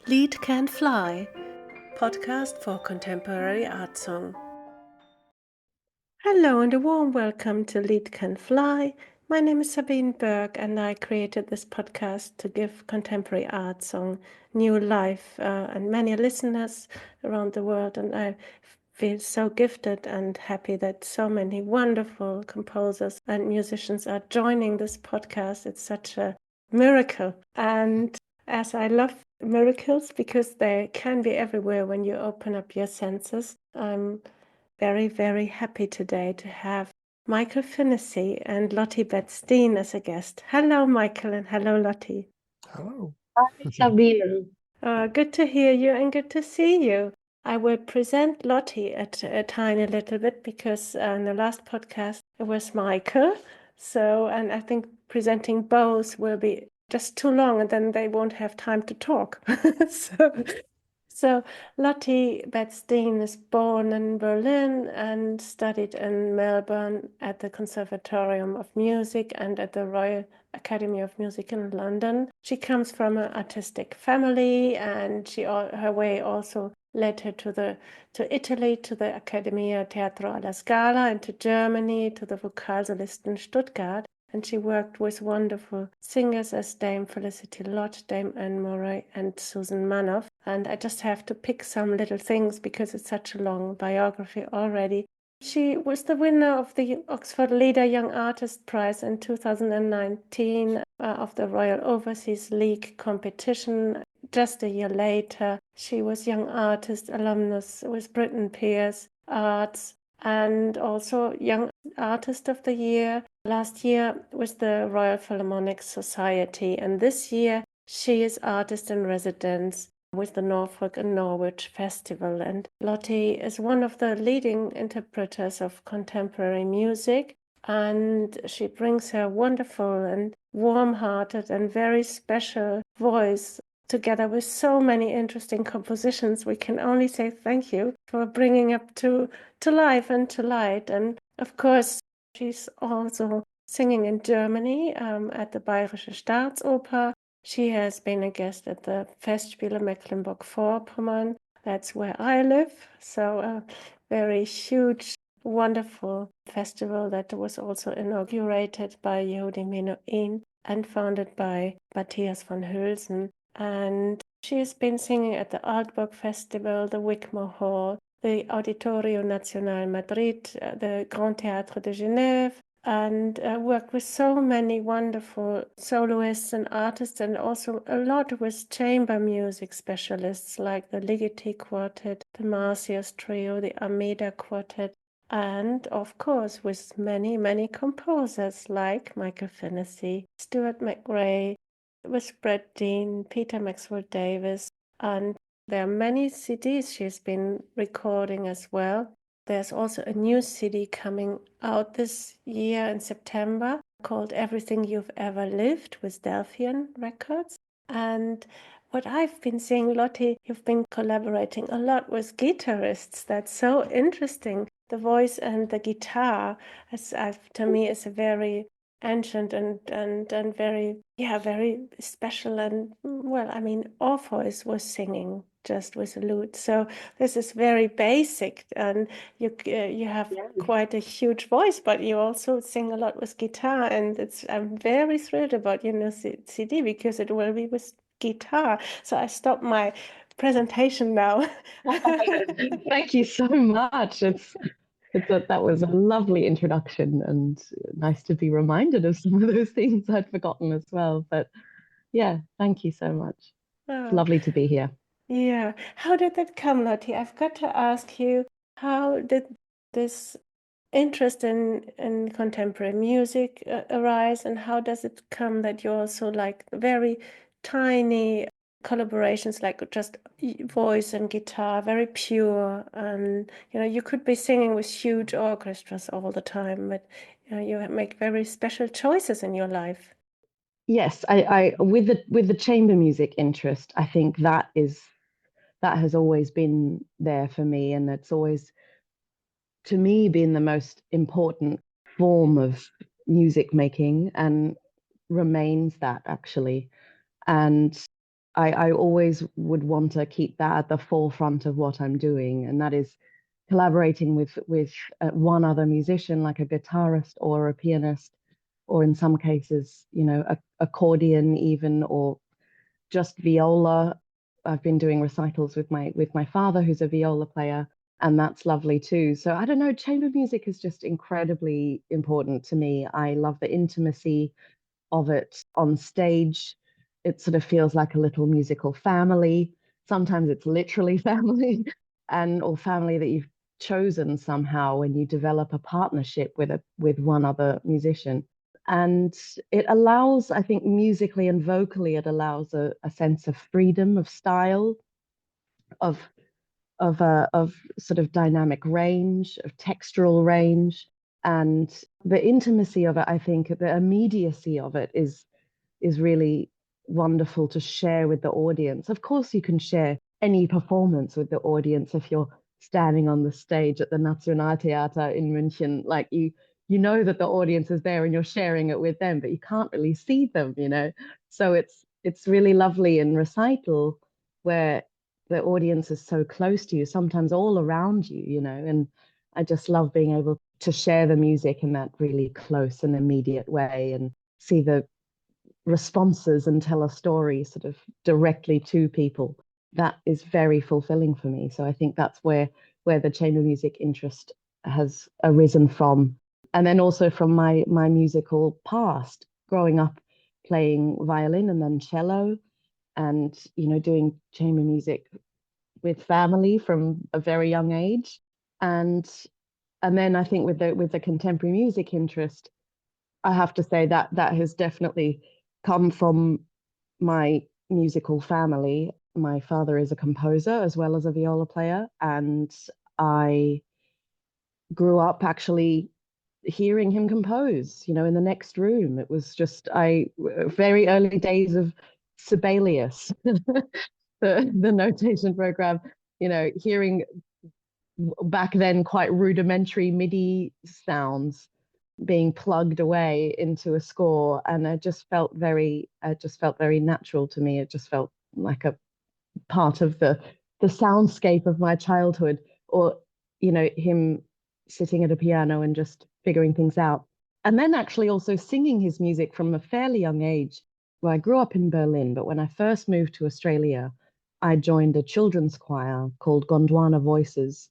Lead Can Fly, podcast for contemporary art song. Hello and a warm welcome to Lead Can Fly. My name is Sabine Bergk and I created this podcast to give contemporary art song new life and many listeners around the world, and I feel so gifted and happy that so many wonderful composers and musicians are joining this podcast. It's such a miracle, and as I love miracles because they can be everywhere when you open up your senses, I'm very, very happy today to have Michael Finnissy and Lotte Betstein as a guest. Hello, Michael, and hello, Lotte. Hello. Hi, Sabine. Good to hear you and good to see you. I will present Lotte a tiny little bit because in the last podcast it was Michael. And I think presenting both will be just too long and then they won't have time to talk. So Lotte Betstein is born in Berlin and studied in Melbourne at the Conservatorium of Music and at the Royal Academy of Music in London. She comes from an artistic family, and her way also led her to Italy, to the Accademia Teatro alla Scala, and to Germany, to the Vokalsolisten Stuttgart. And she worked with wonderful singers as Dame Felicity Lott, Dame Anne Murray, and Susan Manoff. And I just have to pick some little things because it's such a long biography already. She was the winner of the Oxford Leader Young Artist Prize in 2019 of the Royal Overseas League competition. Just a year later, she was Young Artist alumnus with Britten Peers Arts, and also Young Artist of the Year last year with the Royal Philharmonic Society, and this year she is Artist in Residence with the Norfolk and Norwich Festival. And Lotte is one of the leading interpreters of contemporary music, and she brings her wonderful and warm-hearted and very special voice together with so many interesting compositions. We can only say thank you for bringing up to life and to light. And of course, she's also singing in Germany at the Bayerische Staatsoper. She has been a guest at the Festspiele Mecklenburg-Vorpommern. That's where I live. So a very huge, wonderful festival that was also inaugurated by Yehudi Menuhin and founded by Matthias von Hülsen. And she has been singing at the Altburg Festival, the Wigmore Hall, the Auditorio Nacional Madrid, the Grand Théâtre de Genève, and worked with so many wonderful soloists and artists, and also a lot with chamber music specialists like the Ligeti Quartet, the Marcius Trio, the Armida Quartet, and of course with many, many composers like Michael Finnissy, Stuart McRae, with Brett Dean, Peter Maxwell Davis, and there are many CDs she's been recording as well. There's also a new CD coming out this year in September called Everything You've Ever Lived with Delphian Records. And what I've been seeing, Lotte, you've been collaborating a lot with guitarists. That's so interesting. The voice and the guitar, to me, is a very ancient and very special. And well, I mean, Orpheus was singing just with a lute, so this is very basic, and you have quite a huge voice, but you also sing a lot with guitar, and I'm very thrilled about your new CD because it will be with guitar. So I stop my presentation now. Thank you so much. That was a lovely introduction, and nice to be reminded of some of those things I'd forgotten as well. But yeah, thank you so much. It's lovely to be here. Yeah. How did that come, Lotte? I've got to ask you, how did this interest in contemporary music arise, and how does it come that you also like very tiny collaborations, like just voice and guitar, very pure, and you could be singing with huge orchestras all the time, but you make very special choices in your life. Yes, I with the chamber music interest, I think that has always been there for me, and that's always, to me, been the most important form of music making, and remains that, actually. And I always would want to keep that at the forefront of what I'm doing, and that is collaborating with one other musician, like a guitarist or a pianist, or in some cases, accordion even, or just viola. I've been doing recitals with my father, who's a viola player, and that's lovely too. So I don't know, chamber music is just incredibly important to me. I love the intimacy of it on stage. It sort of feels like a little musical family. Sometimes it's literally family, and or family that you've chosen somehow when you develop a partnership with one other musician. And it allows, I think, musically and vocally, it allows a sense of freedom, of style, of of sort of dynamic range, of textural range, and the intimacy of it. I think the immediacy of it is really wonderful to share with the audience. Of course, you can share any performance with the audience if you're standing on the stage at the Nationaltheater in München. Like you know that the audience is there and you're sharing it with them, but you can't really see them. So it's really lovely in recital where the audience is so close to you, sometimes all around you, and I just love being able to share the music in that really close and immediate way and see the responses and tell a story sort of directly to people. That is very fulfilling for me. So I think that's where the chamber music interest has arisen from. And then also from my musical past, growing up playing violin and then cello, and doing chamber music with family from a very young age. And then I think with the contemporary music interest, I have to say that has definitely come from my musical family. My father is a composer as well as a viola player, and I grew up actually hearing him compose, in the next room. It was just very early days of Sibelius, the notation program, hearing back then quite rudimentary MIDI sounds being plugged away into a score, and it just felt very natural to me. It just felt like a part of the soundscape of my childhood, or him sitting at a piano and just figuring things out. And then actually also singing his music from a fairly young age. Well, I grew up in Berlin, but when I first moved to Australia, I joined a children's choir called Gondwana Voices,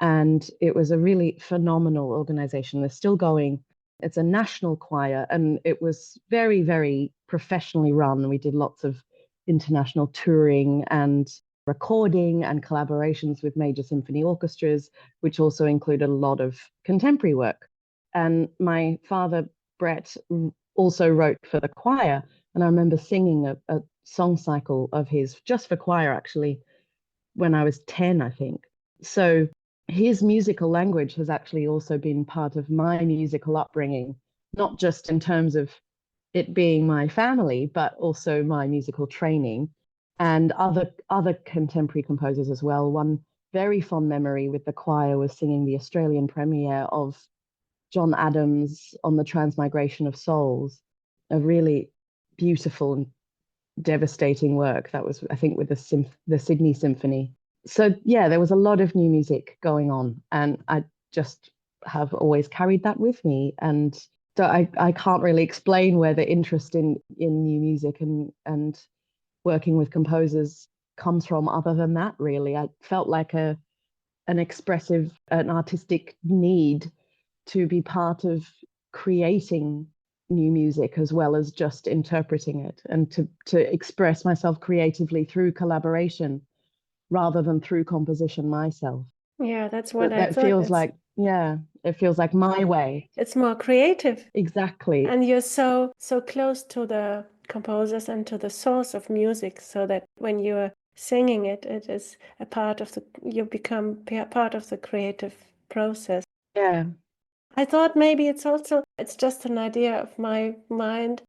and it was a really phenomenal organization. They're still going. It's a national choir, and it was very, very professionally run. We did lots of international touring and recording and collaborations with major symphony orchestras, which also included a lot of contemporary work. And my father, Brett, also wrote for the choir. And I remember singing a song cycle of his just for choir, actually, when I was 10, I think. So his musical language has actually also been part of my musical upbringing, not just in terms of it being my family, but also my musical training and other contemporary composers as well. One very fond memory with the choir was singing the Australian premiere of John Adams on the Transmigration of Souls, a really beautiful and devastating work. That was, I think, with the Sydney Symphony. So yeah, there was a lot of new music going on, and I just have always carried that with me. And so I can't really explain where the interest in new music and working with composers comes from, other than that, really. I felt like an artistic need to be part of creating new music as well as just interpreting it, and to express myself creatively through collaboration rather than through composition myself. Yeah, that's what I That thought. feels like, yeah, it feels like my way. It's more creative. Exactly. And you're so close to the composers and to the source of music, so that when you're singing it, it is a part of you become part of the creative process. Yeah. I thought maybe it's just an idea of my mind.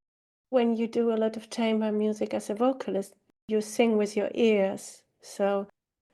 When you do a lot of chamber music as a vocalist, you sing with your ears. So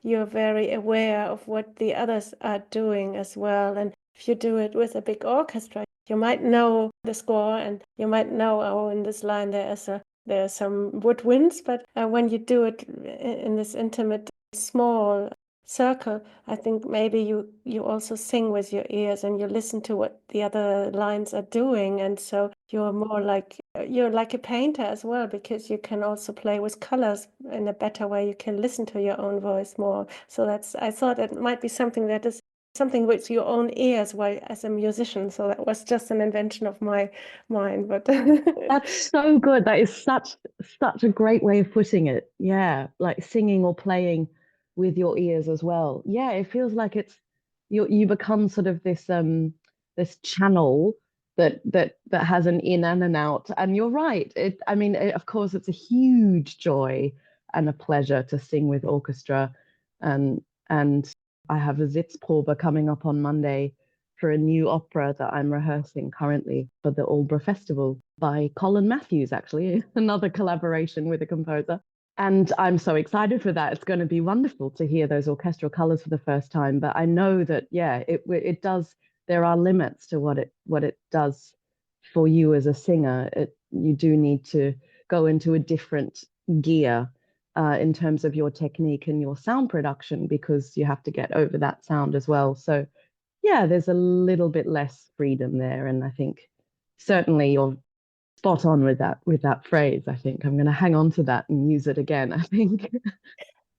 you're very aware of what the others are doing as well. And if you do it with a big orchestra, you might know the score and you might know, oh, in this line there is a there are some woodwinds, but when you do it in this intimate, small circle, I think maybe you also sing with your ears and you listen to what the other lines are doing, and so you're like a painter as well, because you can also play with colors in a better way. You can listen to your own voice more. So I thought it might be something that is something with your own ears while as a musician. So that was just an invention of my mind, but That's so good. That is such a great way of putting it. Yeah, like singing or playing with your ears as well. Yeah, it feels like it's you become sort of this channel that has an in and an out. And you're right. I mean, of course, it's a huge joy and a pleasure to sing with orchestra. And I have a Sitzprobe coming up on Monday for a new opera that I'm rehearsing currently for the Aldeburgh Festival by Colin Matthews, actually, another collaboration with a composer. And I'm so excited for that. It's going to be wonderful to hear those orchestral colors for the first time. But I know that, yeah, it does. There are limits to what it does for you as a singer. You do need to go into a different gear in terms of your technique and your sound production, because you have to get over that sound as well. So yeah, there's a little bit less freedom there. And I think certainly you're spot on with that phrase. I think I'm going to hang on to that and use it again, I think.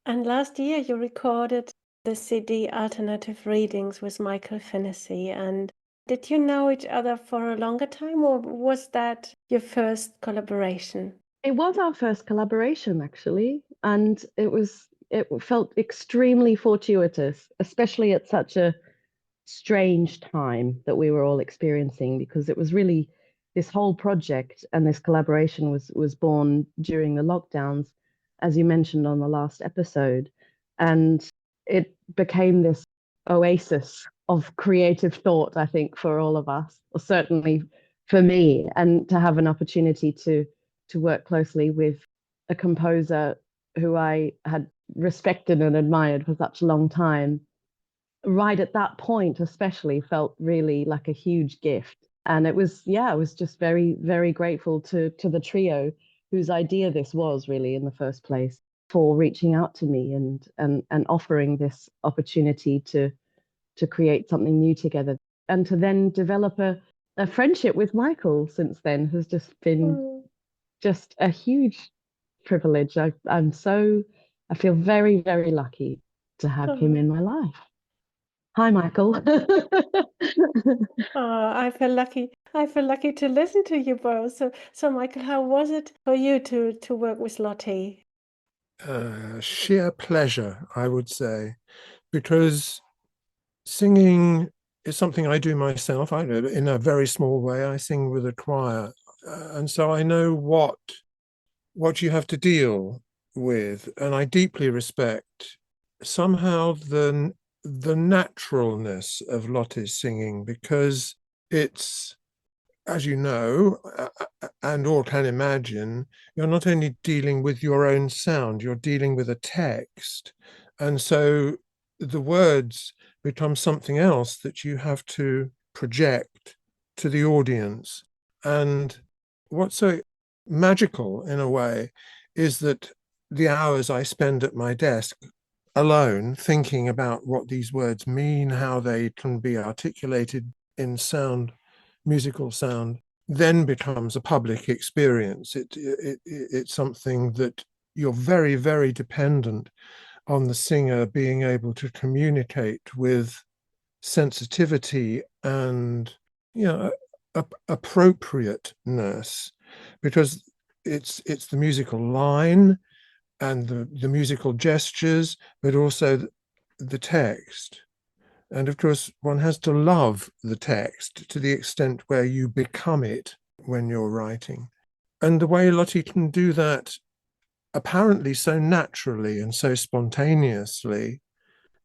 And last year you recorded the CD Alternative Readings with Michael Finnissy. And did you know each other for a longer time, or was that your first collaboration? It was our first collaboration, actually, and it felt extremely fortuitous, especially at such a strange time that we were all experiencing, because it was really this whole project and this collaboration was born during the lockdowns, as you mentioned on the last episode, and it became this oasis of creative thought, I think, for all of us, or certainly for me, and to have an opportunity to work closely with a composer who I had respected and admired for such a long time, right at that point especially, felt really like a huge gift. And it was, yeah, I was just very, very grateful to the trio whose idea this was really in the first place, for reaching out to me and offering this opportunity to create something new together, and to then develop a friendship with Michael since then has just been Mm. just a huge privilege. I feel very, very lucky to have him Oh, in my life. Hi, Michael. I feel lucky. I feel lucky to listen to you both. So Michael, how was it for you to work with Lotte? Sheer pleasure, I would say, because singing is something I do myself. I know in a very small way. I sing with a choir, and so I know what you have to deal with, and I deeply respect somehow the naturalness of Lotte's singing, because it's, as you know, and all can imagine, you're not only dealing with your own sound, you're dealing with a text. And so the words become something else that you have to project to the audience. And what's so magical in a way is that the hours I spend at my desk alone thinking about what these words mean, how they can be articulated in sound, musical sound, then becomes a public experience. It's something that you're very, very dependent on the singer being able to communicate with sensitivity and, you know, appropriateness, because it's the musical line and the musical gestures, but also the text. And of course, one has to love the text to the extent where you become it when you're writing. And the way Lotte can do that apparently so naturally and so spontaneously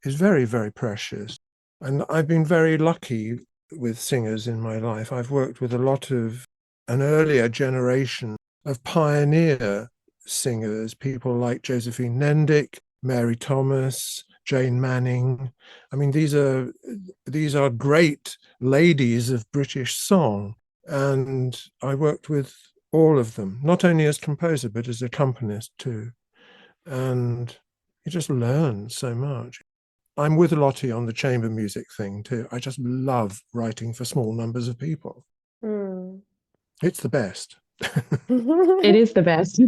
is very, very precious. And I've been very lucky with singers in my life. I've worked with a lot of an earlier generation of pioneer singers, people like Josephine Nendick, Mary Thomas, Jane Manning. I mean, these are great ladies of British song. And I worked with all of them, not only as composer, but as accompanist too. And you just learn so much. I'm with Lotte on the chamber music thing too. I just love writing for small numbers of people. Mm. It's the best. It is the best.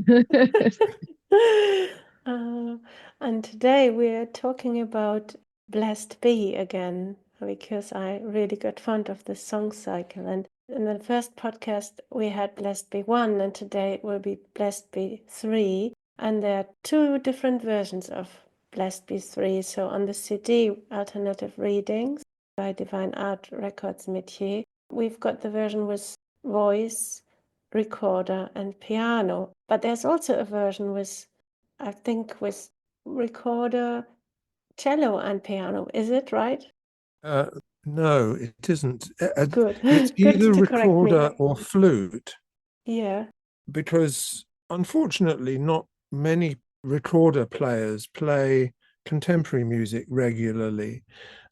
Uh, and today we're talking about Blessed Be again, because I really got fond of the song cycle. And in the first podcast, we had Blessed Be 1, and today it will be Blessed Be 3. And there are two different versions of Blessed Be 3. So on the CD, Alternative Readings by Divine Art Records Métier, we've got the version with voice, recorder, and piano. But there's also a version with, I think, with recorder, cello, and piano. Is it right? No, it isn't. Good. It's Good either to correct me. recorder or flute, Yeah. because unfortunately, not many recorder players play contemporary music regularly.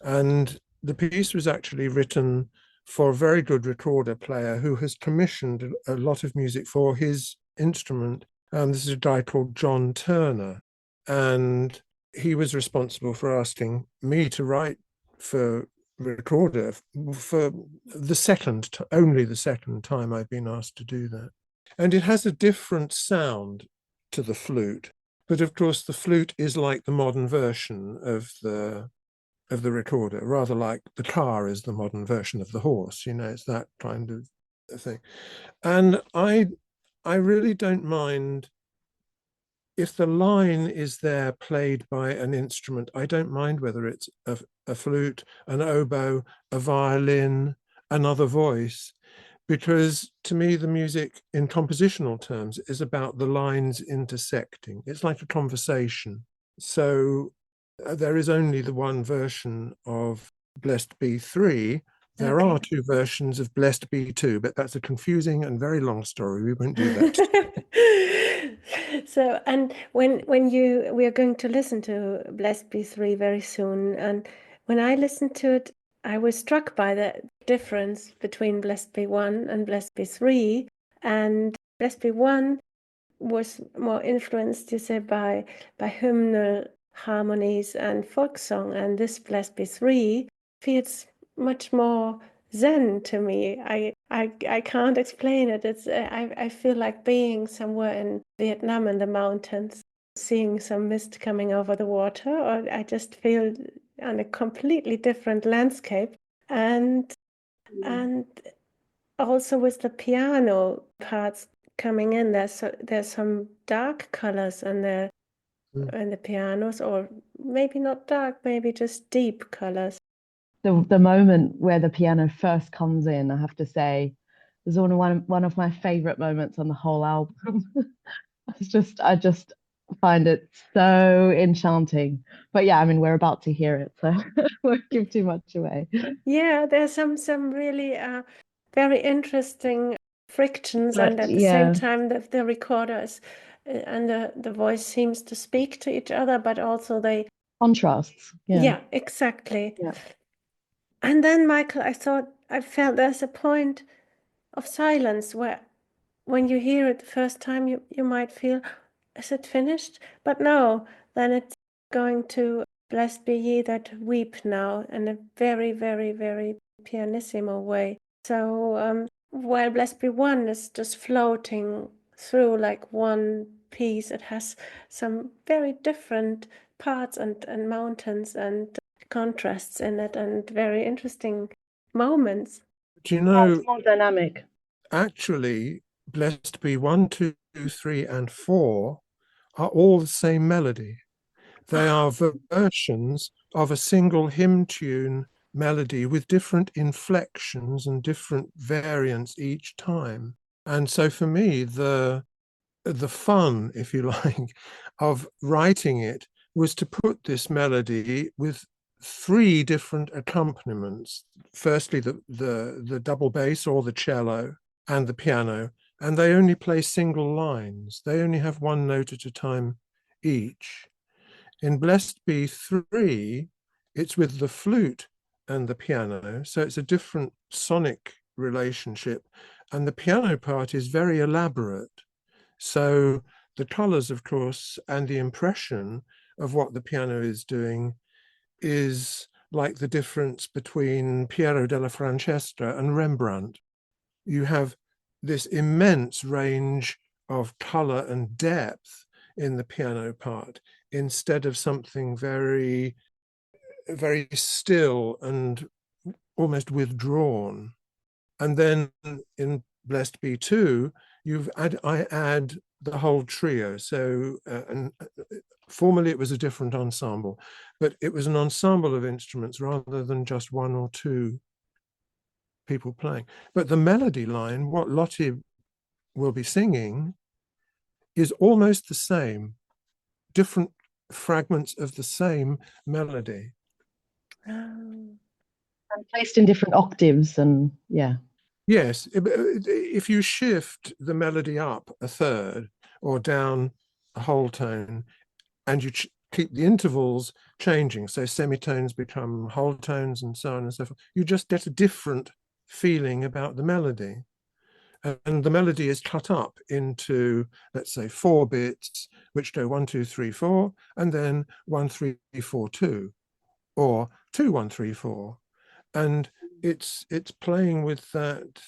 And the piece was actually written for a very good recorder player who has commissioned a lot of music for his instrument. This is a guy called John Turner. And he was responsible for asking me to write for recorder for only the second time I've been asked to do that. And it has a different sound to the flute. But of course, the flute is like the modern version of the recorder, rather like the car is the modern version of the horse. It's that kind of thing. And I really don't mind if the line is there played by an instrument. I don't mind whether it's a flute, an oboe, a violin, another voice, because to me, the music in compositional terms is about the lines intersecting. It's like a conversation. So there is only the one version of Blessed Be 3. There Okay. are two versions of Blessed Be 2, but that's a confusing and very long story. We won't do that. So, and we are going to listen to Blessed Be 3 very soon. And when I listened to it, I was struck by the difference between Blessed Be 1 and Blessed Be 3. And Blessed Be 1 was more influenced, you say, by hymnal harmonies and folk song. And this Blessed Be 3 feels much more Zen to me. I can't explain it. It's I feel like being somewhere in Vietnam in the mountains, seeing some mist coming over the water, or I just feel on a completely different landscape. And also with the piano parts coming in, there's some dark colors in the pianos, or maybe not dark, maybe just deep colors. The moment where the piano first comes in, I have to say, is one of my favorite moments on the whole album. I just find it so enchanting. But yeah, I mean, we're about to hear it, so I won't give too much away. Yeah, there's some really very interesting frictions, But and at the same yeah, time the recorders and the voice seems to speak to each other, but also they contrasts. yeah, exactly. Yeah. And then, Michael, I felt there's a point of silence where when you hear it the first time, you might feel, is it finished? But no, then it's going to Blessed be ye that weep now in a very, very, very pianissimo way. So while Blessed be 1 is just floating through like one piece, it has some very different parts and mountains and contrasts in it and very interesting moments. Do you know, It's more dynamic. actually, Blessed Be 1, 2, 3, and 4 are all the same melody. They are versions of a single hymn tune melody with different inflections and different variants each time. And so for me, the fun, if you like, of writing it was to put this melody with three different accompaniments. Firstly, the double bass or the cello and the piano, and they only play single lines. They only have one note at a time each. In Blessed Be 3, it's with the flute and the piano, so it's a different sonic relationship. And the piano part is very elaborate. So the colors, of course, and the impression of what the piano is doing is like the difference between Piero della Francesca and Rembrandt. You have this immense range of color and depth in the piano part instead of something very, very still and almost withdrawn. And then in Blessed Be 2, I add the whole trio. So, formerly it was a different ensemble, but it was an ensemble of instruments rather than just one or two people playing. But the melody line, what Lotte will be singing, is almost the same, different fragments of the same melody. Oh. And placed in different octaves, and yeah. Yes, if you shift the melody up a third or down a whole tone, and you keep the intervals changing, so semitones become whole tones and so on and so forth, you just get a different feeling about the melody. And the melody is cut up into, let's say, 4 bits, which go 1, 2, 3, 4, and then 1, 3, 4, 2, or 2, 1, 3, 4. And it's playing with that,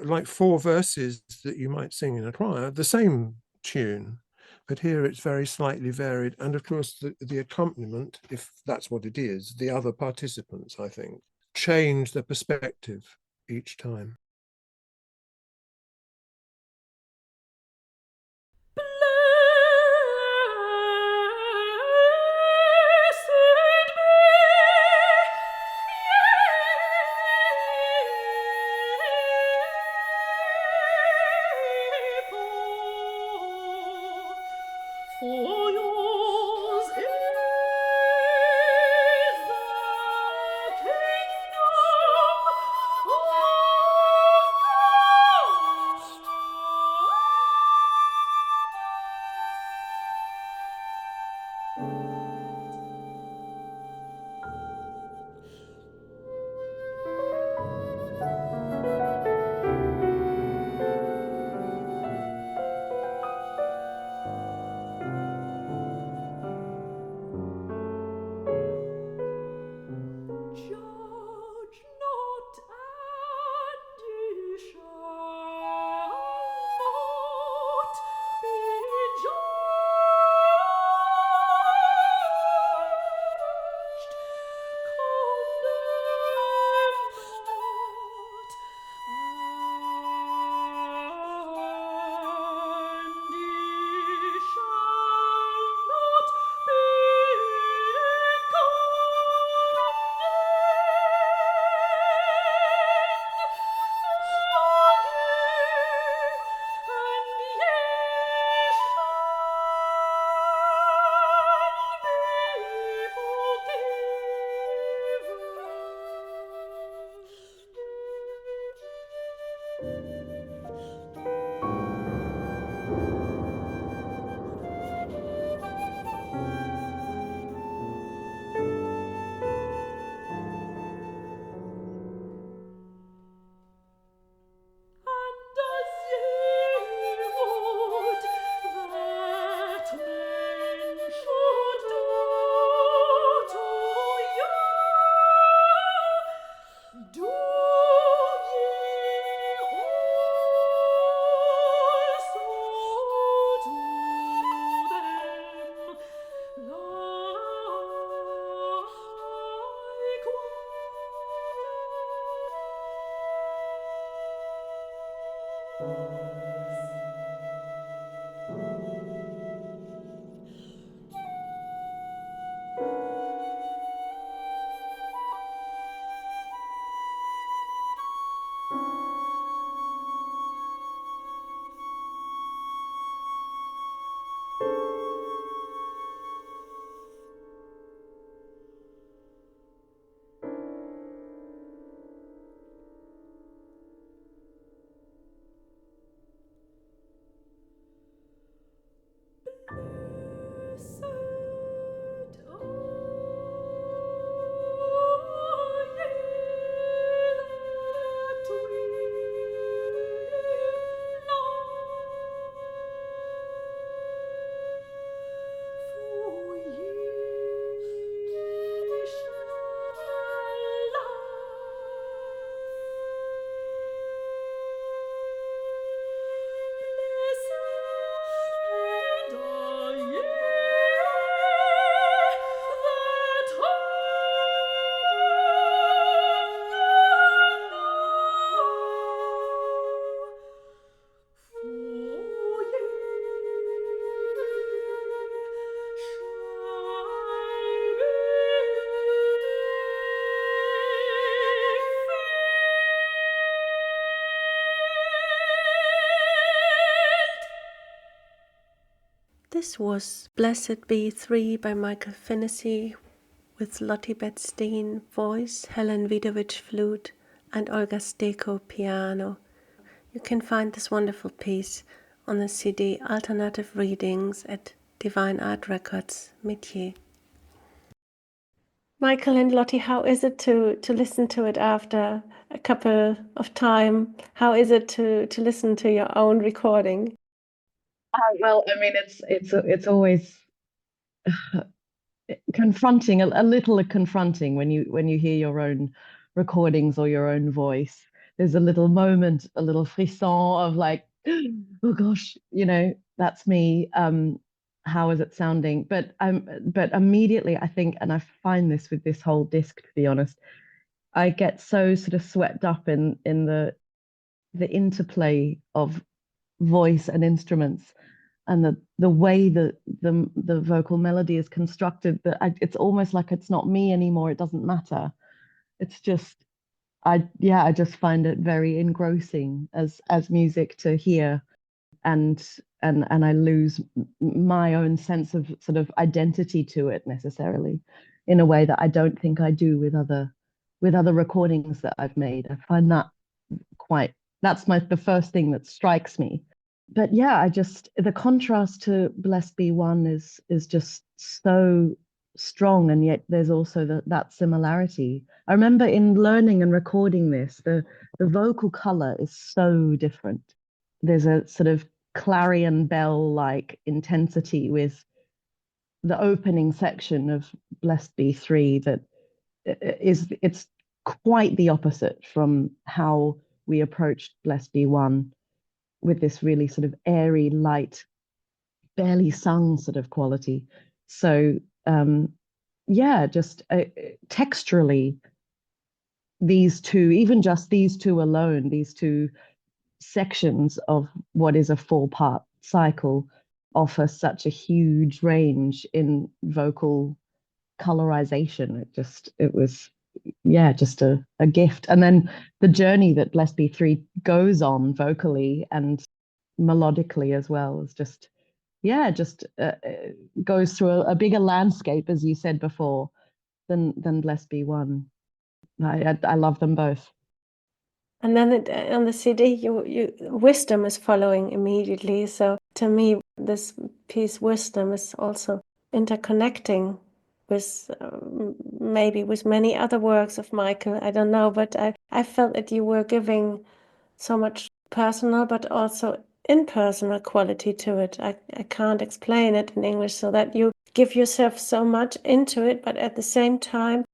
like 4 verses that you might sing in a choir, the same tune, but here it's very slightly varied. And of course, the accompaniment, if that's what it is, the other participants, I think, change the perspective each time. This was Blessed Be 3 by Michael Finnissy with Lotte Betstein voice, Helen Vidovich flute, and Olga Steko piano. You can find this wonderful piece on the CD Alternative Readings at Divine Art Records, Métier. Michael and Lotte, how is it to listen to it after a couple of time? How is it to listen to your own recording? Well, I mean, it's always confronting, a little confronting when you hear your own recordings or your own voice. There's a little moment, a little frisson of like, oh gosh, that's me. How is it sounding? But immediately I think, and I find this with this whole disc, to be honest, I get so sort of swept up in the interplay of voice and instruments, and the way that the vocal melody is constructed, that it's almost like it's not me anymore. It doesn't matter. It's just I just find it very engrossing as music to hear, and I lose my own sense of sort of identity to it necessarily, in a way that I don't think I do with other recordings that I've made. I find that that's the first thing that strikes me. But yeah, the contrast to Blessed Be 1 is just so strong, and yet there's also that similarity. I remember in learning and recording this, the vocal color is so different. There's a sort of clarion bell like intensity with the opening section of Blessed Be 3 that it's quite the opposite from how we approached Blessed Be 1, with this really sort of airy, light, barely sung sort of quality. So just texturally, these two, even just these two alone, these two sections of what is a 4-part cycle, offer such a huge range in vocal colorization. It was just a gift. And then the journey that Blessed Be 3 goes on vocally and melodically as well is just goes through a bigger landscape, as you said before, than Blessed Be 1. I love them both. And then on the CD, you Wisdom is following immediately. So to me, this piece Wisdom is also interconnecting with maybe with many other works of Michael. I don't know, but I felt that you were giving so much personal, but also impersonal quality to it. I can't explain it in English, so that you give yourself so much into it, but at the same time,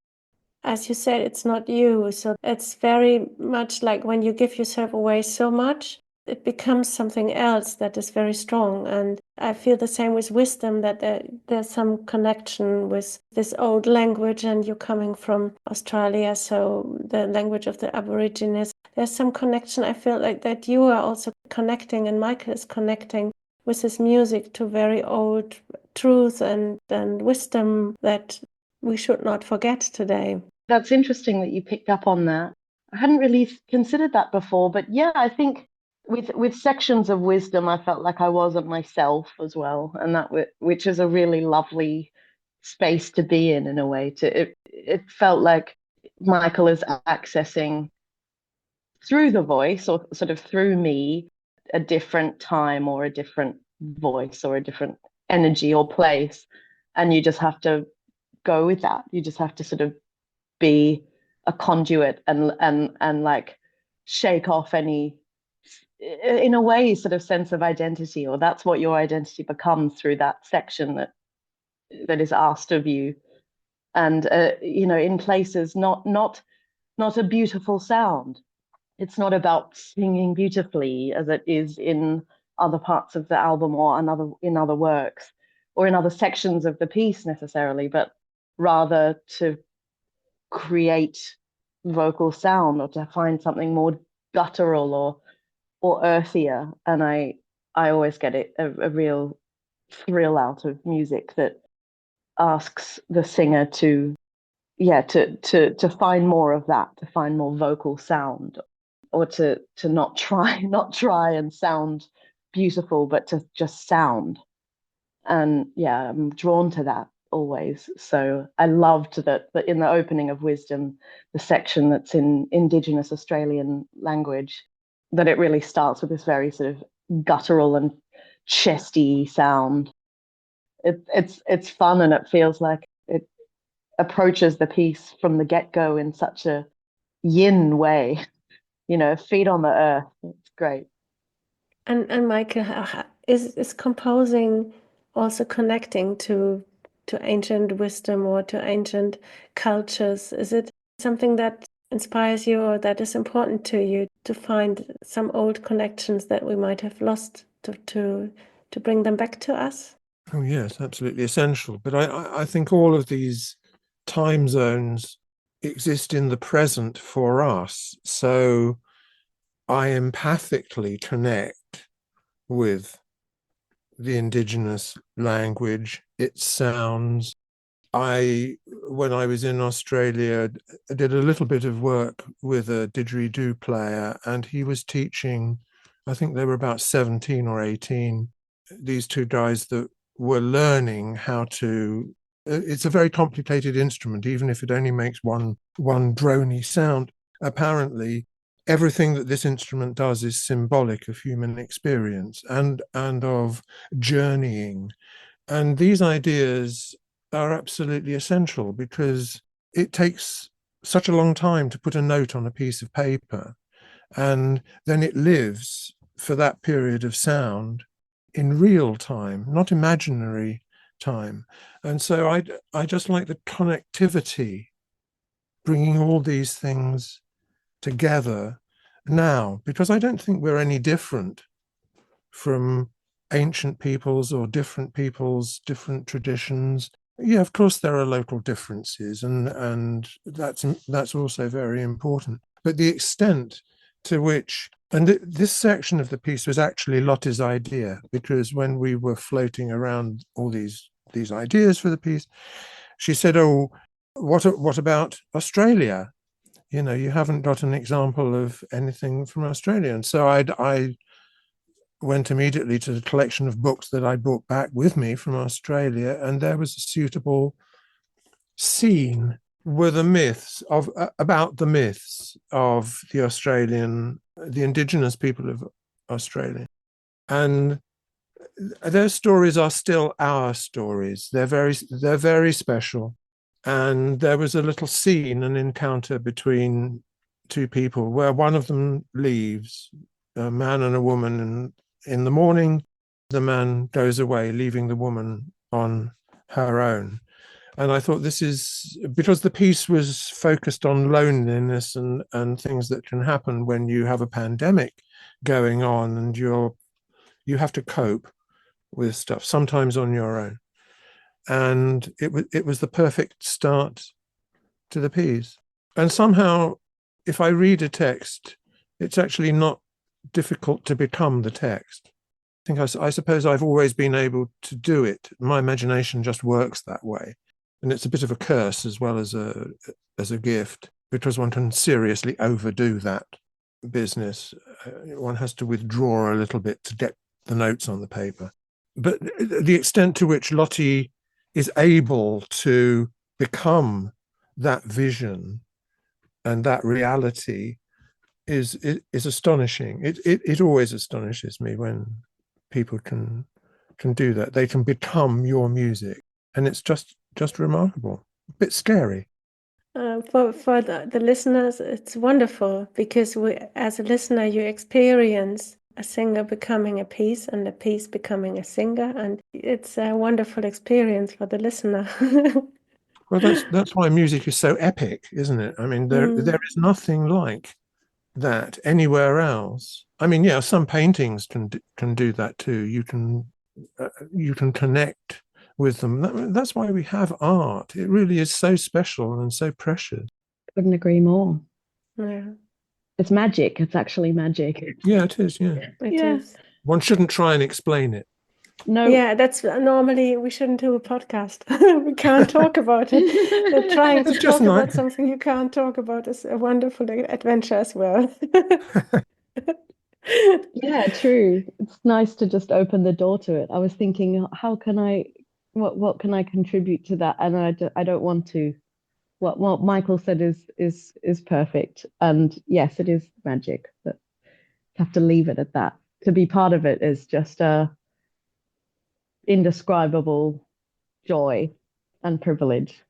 as you said, it's not you. So it's very much like when you give yourself away so much, it becomes something else that is very strong. And I feel the same with Wisdom, that there's some connection with this old language, and you're coming from Australia, so the language of the Aborigines. There's some connection. I feel like that you are also connecting, and Michael is connecting with his music to very old truth and wisdom that we should not forget today. That's interesting that you picked up on that. I hadn't really considered that before, but yeah, I think with sections of Wisdom, I felt like I wasn't myself as well, and which is a really lovely space to be in a way. It felt like Michael is accessing through the voice, or sort of through me, a different time or a different voice or a different energy or place, and you just have to go with that. You just have to sort of be a conduit and like shake off any, in a way, sort of sense of identity, or that's what your identity becomes through that section that is asked of you. And in places not a beautiful sound. It's not about singing beautifully as it is in other parts of the album or in other works or in other sections of the piece necessarily, but rather to create vocal sound, or to find something more guttural or earthier. And I always get a real thrill out of music that asks the singer to find more of that, to find more vocal sound, or to not try and sound beautiful, but to just sound. And yeah, I'm drawn to that always. So I loved that in the opening of Wisdom, the section that's in Indigenous Australian language, that it really starts with this very sort of guttural and chesty sound. It's fun, and it feels like it approaches the piece from the get-go in such a yin way, feet on the earth. It's great. And Michael, is composing also connecting to ancient wisdom or to ancient cultures? Is it something that inspires you or that is important to you to find some old connections that we might have lost to bring them back to us? Oh yes, absolutely essential. But I think all of these time zones exist in the present for us. So I empathically connect with the indigenous language, its sounds. When I was in Australia, did a little bit of work with a didgeridoo player, and he was teaching, I think they were about 17 or 18, these two guys that were learning how to. It's a very complicated instrument, even if it only makes one drony sound. Apparently, everything that this instrument does is symbolic of human experience and of journeying. And these ideas are absolutely essential because it takes such a long time to put a note on a piece of paper, and then it lives for that period of sound in real time, not imaginary time. And so I just like the connectivity, bringing all these things together now, because I don't think we're any different from ancient peoples or different peoples, different traditions. Yeah, of course there are local differences, and that's also very important. But the extent to which, and this section of the piece was actually Lotte's idea, because when we were floating around all these ideas for the piece, she said, "Oh, what about Australia? You haven't got an example of anything from Australia." And so I went immediately to the collection of books that I brought back with me from Australia, and there was a suitable scene were the myths of about the myths of the indigenous people of Australia, and their stories are still our stories. They're very special, and there was a little scene, an encounter between two people where one of them leaves, a man and a woman, and in the morning, the man goes away, leaving the woman on her own. And I thought this is because the piece was focused on loneliness and things that can happen when you have a pandemic going on and you have to cope with stuff, sometimes on your own. And it was the perfect start to the piece. And somehow, if I read a text, it's actually not difficult to become the text. I suppose I've always been able to do it. My imagination just works that way. And it's a bit of a curse as well as a gift, because one can seriously overdo that business. One has to withdraw a little bit to get the notes on the paper. But the extent to which Lotte is able to become that vision and that reality is astonishing. It always astonishes me when people can do that. They can become your music, and it's just remarkable. A bit scary. For the listeners, it's wonderful because as a listener, you experience a singer becoming a piece and a piece becoming a singer, and it's a wonderful experience for the listener. Well, that's why music is so epic, isn't it? I mean, there is nothing like that anywhere else. I mean, yeah, some paintings can do that too. You can connect with them. That's why we have art. It really is so special and so precious. Couldn't agree more. Yeah. It's magic. It's actually magic. Yeah, it is. Yeah, It is. One shouldn't try and explain it. No. Yeah, that's normally we shouldn't do a podcast. We can't talk about it. Trying to talk about something you can't talk about is a wonderful adventure as well. Yeah, true. It's nice to just open the door to it. I was thinking, how can what can I contribute to that? And I don't want to. What Michael said is perfect. And yes, it is magic, but have to leave it at that. To be part of it is just a indescribable joy and privilege.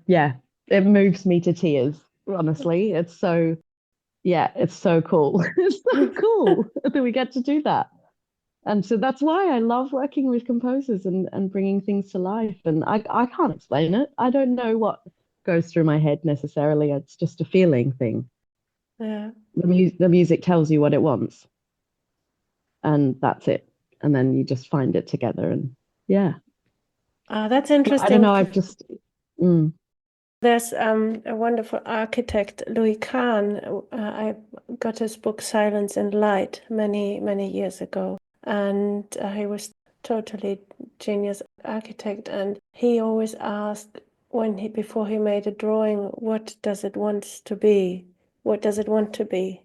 Yeah, it moves me to tears, honestly. It's so cool. It's so cool that we get to do that. And so that's why I love working with composers and bringing things to life. And I can't explain it. I don't know what goes through my head necessarily. It's just a feeling thing. Yeah. The music tells you what it wants, and that's it. And then you just find it together. And yeah, That's I don't know. interesting. I've just, mm, There's a wonderful architect, Louis Kahn. I got his book Silence and Light many, many years ago. And he was totally genius architect. And he always asked before he made a drawing, what does it want to be? What does it want to be?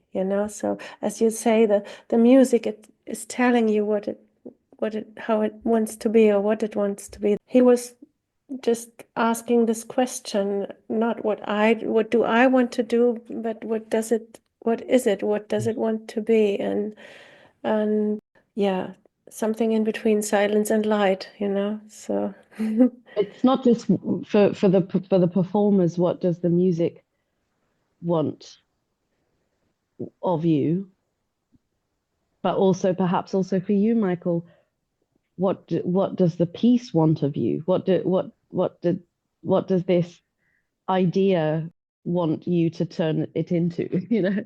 So as you say, the music is telling you how it wants to be or what it wants to be. He was just asking this question, not what do I want to do, but what is it, what does it want to be? And yeah, something in between silence and light, so it's not just for the performers. What does the music want of you? But also perhaps also for you, Michael, what does the piece want of you? What does this idea want you to turn it into?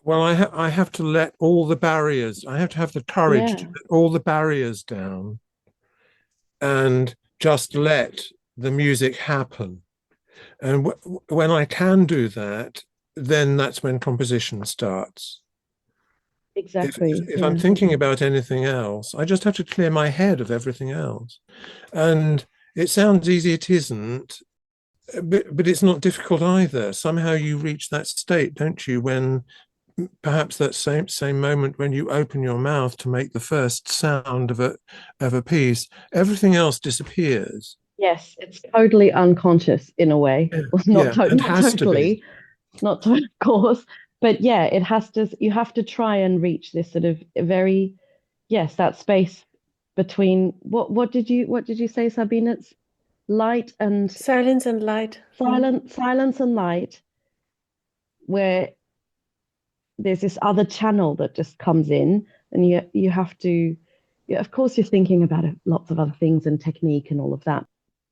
Well, I have to let all the barriers, I have to have the courage to Yeah, let all the barriers down and just let the music happen. And when I can do that, then that's when composition starts. exactly. If I'm Yeah. thinking about anything else, I just have to clear my head of everything else. And it sounds easy, it isn't, but it's not difficult either. Somehow you reach that state, don't you, when perhaps that same moment when you open your mouth to make the first sound of a piece, everything else disappears. Yes, it's totally unconscious in a way. Yeah, Well, yeah, and not has to be. totally, of course, but yeah, it has to. You have to try and reach this sort of very, yes, that space between what did you say, Sabine? It's light and silence and light. silence and light, where there's this other channel that just comes in, and you have to, yeah, of course, you're thinking about it, lots of other things and technique and all of that,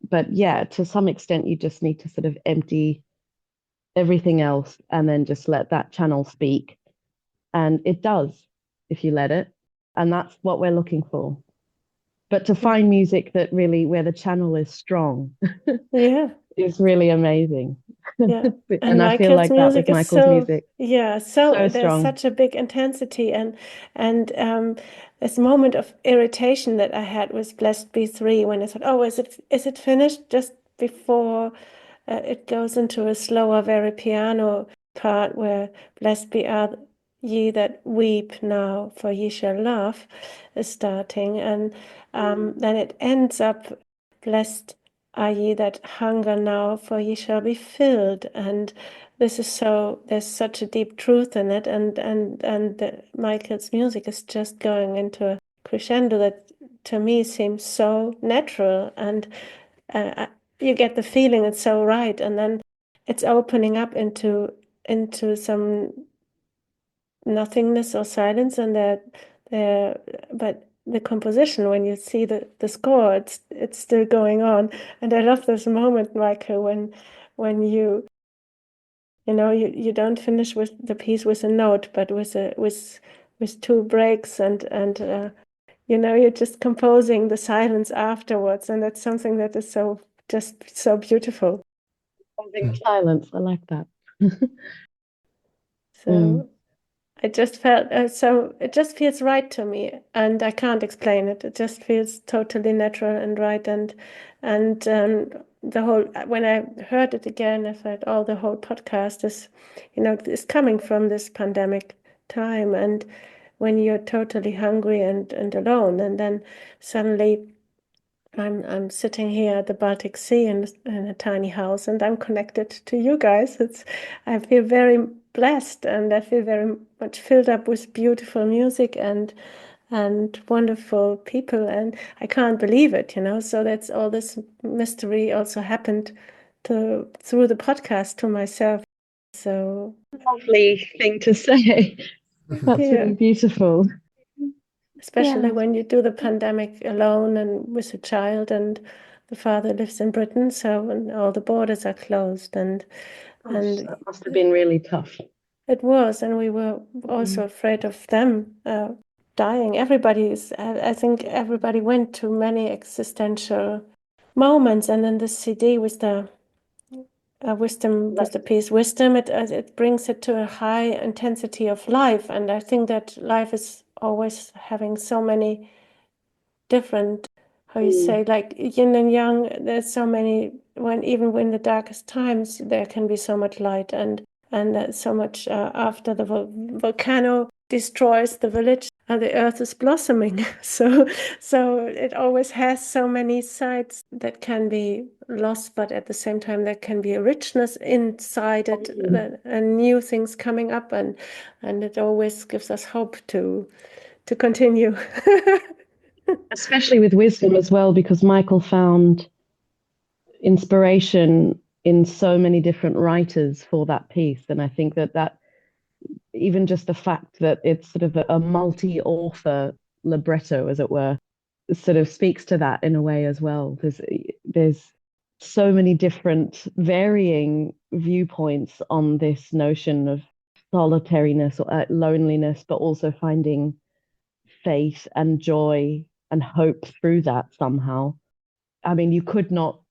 but yeah, to some extent, you just need to sort of empty everything else and then just let that channel speak, and it does if you let it, and that's what we're looking for. But to Yeah, find music that really where the channel is strong yeah. is really amazing. Yeah, and And I feel Michael's like that music with is Michael's music. so So there's strong. such a big intensity and this moment of irritation that I had with Blessed Be 3 when I thought, oh, is it finished just before it goes into a slower, very piano part where blessed be are ye that weep now, for ye shall laugh is starting, and then it ends up blessed are ye that hunger now, for ye shall be filled. And this is there's such a deep truth in it, and Michael's music is just going into a crescendo that to me seems so natural, and you get the feeling it's so right, and then it's opening up into some nothingness or silence, and there but the composition, when you see the score, it's still going on. And I love this moment, Michael, when you don't finish with the piece with a note, but with two breaks, and you're just composing the silence afterwards, and that's something that is just so beautiful. Something silence. I like that. Mm. So I just felt so it just feels right to me, and I can't explain it. It just feels totally natural and right, and the whole, when I heard it again, I thought, oh, the whole podcast is, is coming from this pandemic time, and when you're totally hungry and alone, and then suddenly I'm sitting here at the Baltic Sea in a tiny house, and I'm connected to you guys. I feel very blessed, and I feel very much filled up with beautiful music and wonderful people, and I can't believe it, So that's all this mystery also happened through the podcast to myself. So lovely thing to say. That's really beautiful. Especially when you do the pandemic alone and with a child, and the father lives in Britain, so and all the borders are closed, and that must have been really tough. It was, and we were also afraid of them dying. I think everybody went to many existential moments, and then the CD with the wisdom, with the piece wisdom, it brings it to a high intensity of life, and I think that life is always having so many different, how you say, like yin and yang. There's so many, even when the darkest times, there can be so much light, and so much after the volcano destroys the village, the earth is blossoming. So it always has so many sides that can be lost, but at the same time there can be a richness inside it, and new things coming up, and it always gives us hope to continue. Especially with wisdom as well, because Michael found inspiration in so many different writers for that piece. And I think that even just the fact that it's sort of a multi-author libretto, as it were, sort of speaks to that in a way as well. There's so many different varying viewpoints on this notion of solitariness or loneliness, but also finding faith and joy and hope through that somehow. I mean, you could not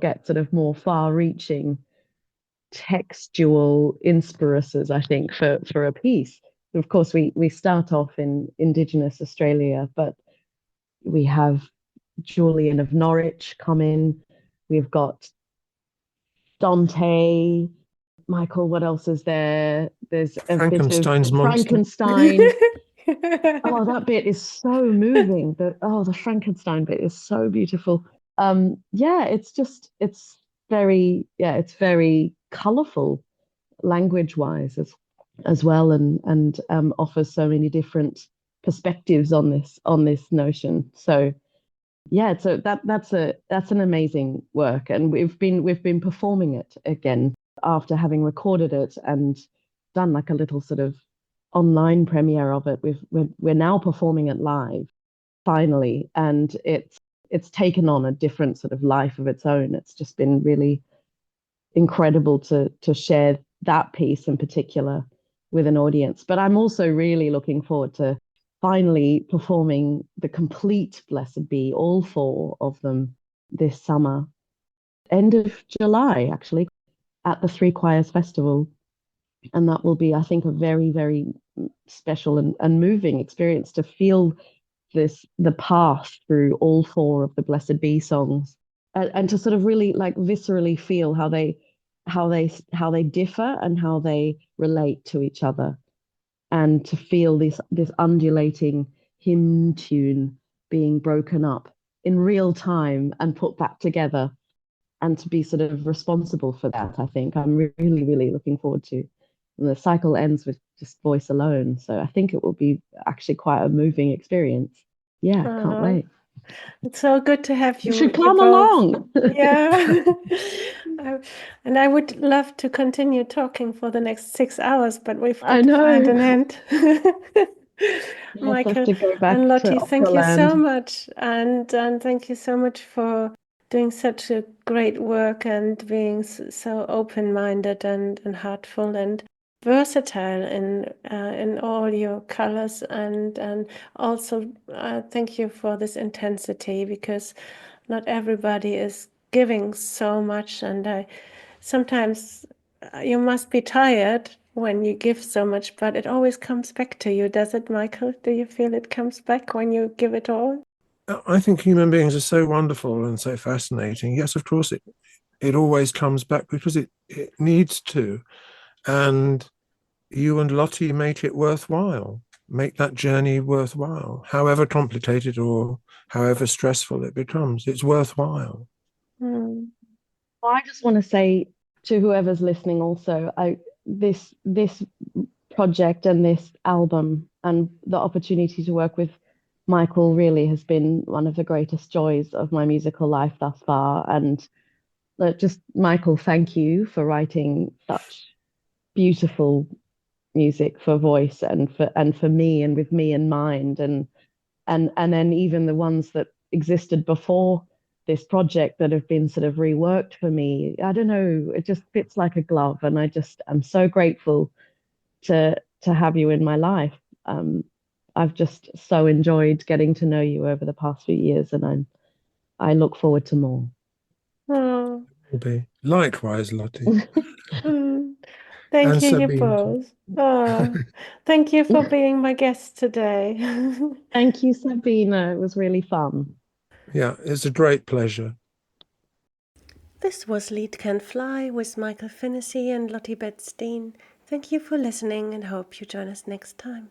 get sort of more far-reaching textual inspiruses, I think, for a piece. Of course, we start off in Indigenous Australia, but we have Julian of Norwich come in. We've got Dante. Michael, what else is there? There's a Frankenstein's bit of monster. Frankenstein. Oh, that bit is so moving. The Frankenstein bit is so beautiful. It's very colorful language-wise as well, and offers so many different perspectives on this notion. So so that's an amazing work, and we've been performing it again after having recorded it and done like a little sort of online premiere of it. We're now performing it live finally, and it's taken on a different sort of life of its own. It's just been really incredible to share that piece in particular with an audience. But I'm also really looking forward to finally performing the complete Blessed Be, all four of them, this summer, end of July, actually, at the Three Choirs Festival. And that will be, I think, a very, very special and moving experience to feel the path through all four of the Blessed Be songs, and to sort of really like viscerally feel how they differ and how they relate to each other, and to feel this undulating hymn tune being broken up in real time and put back together, and to be sort of responsible for that. I think I'm really, really looking forward to. And the cycle ends with just voice alone, so I think it will be actually quite a moving experience. Yeah, can't wait. It's so good to have you. You should come along. Yeah. And I would love to continue talking for the next 6 hours, but we've got to find an end. Michael to go back and Lotte, to thank you so Operaland. much. And thank you so much for doing such a great work and being so open-minded and heartful and versatile in all your colors, and also thank you for this intensity, because not everybody is giving so much, and I sometimes you must be tired when you give so much, but it always comes back to you. Does it, Michael? Do you feel it comes back when you give it all? I think human beings are so wonderful and so fascinating. Yes, of course, it always comes back because it needs to. And you and Lotte make it worthwhile, make that journey worthwhile, however complicated or however stressful it becomes. It's worthwhile. Mm. I just want to say to whoever's listening also, this project and this album and the opportunity to work with Michael really has been one of the greatest joys of my musical life thus far. And just Michael, thank you for writing such beautiful music for voice and for me and with me in mind, and then even the ones that existed before this project that have been sort of reworked for me. I don't know, it just fits like a glove, and I'm so grateful to have you in my life. I've just so enjoyed getting to know you over the past few years, and I look forward to more. Oh. Will be. Likewise, Lotte. Mm. Thank And you, you Sabine. both. Oh, thank you for being my guest today. Thank you, Sabina. It was really fun. Yeah, it's a great pleasure. This was Lead Can Fly with Michael Finnissy and Lotte Bedstein. Thank you for listening and hope you join us next time.